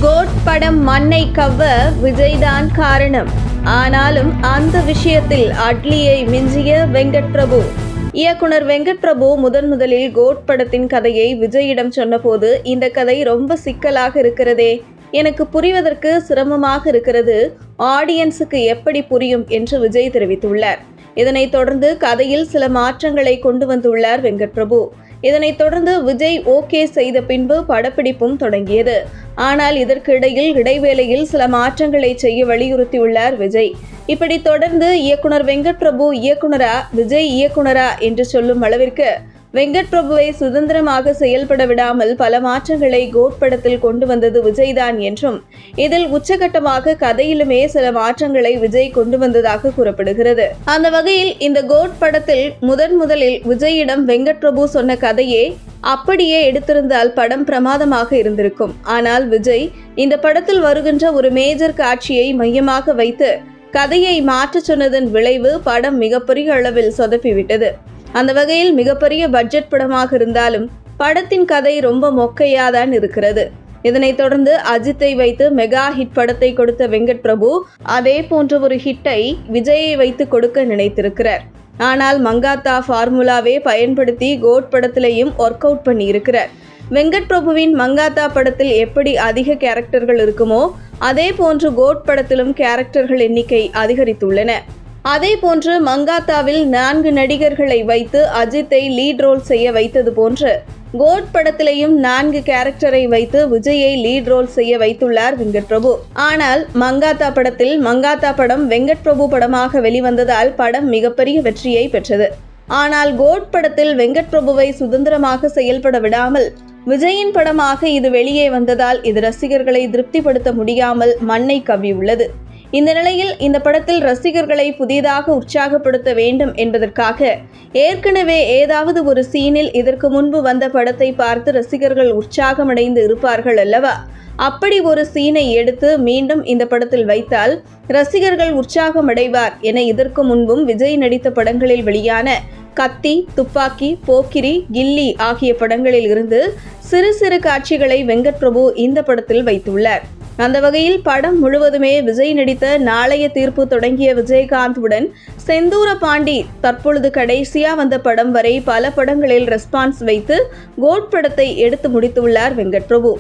Code படம் மண்ணை கவ்வ விஜய்தான் காரணம். ஆனாலும் அந்த விஷயத்தில் அட்லியை மிஞ்சிய வெங்கட் பிரபு. இயக்குனர் வெங்கட் பிரபு முதலில் கோட் படத்தின் கதையை விஜயிடம் சொன்னபோது, இந்த கதை ரொம்ப சிக்கலாக இருக்கிறதே, எனக்கு புரிவதற்கு சிரமமாக இருக்கிறது, ஆடியன்ஸுக்கு எப்படி புரியும் என்று விஜய் தெரிவித்துள்ளார். இதனைத் தொடர்ந்து கதையில் சில மாற்றங்களை கொண்டு வந்துள்ளார் வெங்கட் பிரபு. இதனைத் தொடர்ந்து விஜய் ஓகே செய்த பின்பு படப்பிடிப்பும் தொடங்கியது. ஆனால் இதற்கு இடைவேளையில் சில மாற்றங்களை செய்ய வலியுறுத்தியுள்ளார் விஜய். இப்படி தொடர்ந்து இயக்குனர் வெங்கட் பிரபு இயக்குனரா, விஜய் இயக்குனரா என்று சொல்லும் அளவிற்கு வெங்கட் பிரபுவை சுதந்திரமாக செயல்பட விடாமல் பல மாற்றங்களை கோட் படத்தில் கொண்டு வந்தது விஜய்தான் என்றும், இதில் உச்சகட்டமாக கதையிலுமே சில மாற்றங்களை விஜய் கொண்டு வந்ததாக கூறப்படுகிறது. அந்த வகையில் இந்த கோட் படத்தில் முதலில் விஜயிடம் வெங்கட் பிரபு சொன்ன கதையே அப்படியே எடுத்திருந்தால் படம் பிரமாதமாக இருந்திருக்கும். ஆனால் விஜய் இந்த படத்தில் வருகின்ற ஒரு மேஜர் காட்சியை மையமாக வைத்து கதையை மாற்ற சொன்னதன் விளைவு படம் மிகப்பெரிய அளவில் சொதப்பிவிட்டது. அந்த வகையில் மிகப்பெரிய பட்ஜெட் படமாக இருந்தாலும் படத்தின் கதை ரொம்ப மொக்கையாதான் இருக்கிறது. இதனைத் தொடர்ந்து அஜித்தை வைத்து மெகா ஹிட் படத்தை கொடுத்த வெங்கட் பிரபு அதே போன்ற ஒரு ஹிட்டை விஜயை வைத்து கொடுக்க நினைத்திருக்கிறார். ஆனால் மங்காத்தா ஃபார்முலாவே பயன்படுத்தி கோட் படத்திலையும் ஒர்க் அவுட் பண்ணி இருக்கிறார். வெங்கட் பிரபுவின் மங்காத்தா படத்தில் எப்படி அதிக கேரக்டர்கள் இருக்குமோ அதே போன்று கோட் படத்திலும் கேரக்டர்கள் எண்ணிக்கை அதிகரித்துள்ளன. அதே போன்று மங்காத்தாவில் 4 நடிகர்களை வைத்து அஜித்தை லீட் ரோல் செய்ய வைத்தது போன்று கோட் படத்திலேயும் 4 கேரக்டரை வைத்து விஜயை லீட் ரோல் செய்ய வைத்துள்ளார் வெங்கட் பிரபு. ஆனால் மங்காத்தா படத்தில் மங்காத்தா படம் வெங்கட் பிரபு படமாக வெளிவந்ததால் படம் மிகப்பெரிய வெற்றியை பெற்றது. ஆனால் கோட் படத்தில் வெங்கட் பிரபுவை சுதந்திரமாக செயல்பட விடாமல் விஜயின் படமாக இது வெளியே வந்ததால் இது ரசிகர்களை திருப்திப்படுத்த முடியாமல் மண்ணை கவ்வியுள்ளது. இந்த நிலையில் இந்த படத்தில் ரசிகர்களை புதிதாக உற்சாகப்படுத்த வேண்டும் என்பதற்காக ஏற்கனவே ஏதாவது ஒரு சீனில் இதற்கு முன்பு வந்த படத்தை பார்த்து ரசிகர்கள் உற்சாகமடைந்து இருப்பார்கள் அல்லவா? அப்படி ஒரு சீனை எடுத்து மீண்டும் இந்த படத்தில் வைத்தால் ரசிகர்கள் உற்சாகமடைவார் என இதற்கு முன்பும் விஜய் நடித்த படங்களில் வெளியான கத்தி, துப்பாக்கி, போக்கிரி, கில்லி ஆகிய படங்களில் இருந்து சிறு காட்சிகளை வெங்கட் பிரபு இந்த படத்தில் வைத்துள்ளார். அந்த வகையில் படம் முழுவதுமே விஜய் நடித்த நாளைய தீர்ப்பு தொடங்கிய விஜயகாந்துடன் செந்தூர பாண்டி தற்பொழுது கடைசியா வந்த படம் வரை பல படங்களில் ரெஸ்பான்ஸ் வைத்து கோட் படத்தை எடுத்து முடித்துள்ளார் வெங்கட் பிரபு.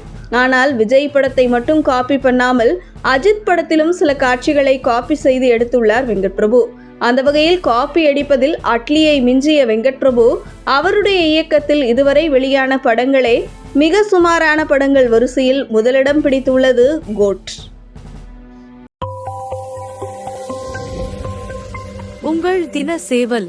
ஆனால் விஜய் படத்தை மட்டும் காப்பி பண்ணாமல் அஜித் படத்திலும் சில காட்சிகளை காப்பி செய்து எடுத்துள்ளார் வெங்கட் பிரபு. அந்த வகையில் காப்பி அடிப்பதில் அட்லியை மிஞ்சிய வெங்கட் பிரபு அவருடைய இயக்கத்தில் இதுவரை வெளியான படங்களே மிக சுமாரான படங்கள் வரிசையில் முதலிடம் பிடித்துள்ளது கோட். உங்கள் தின சேவல்.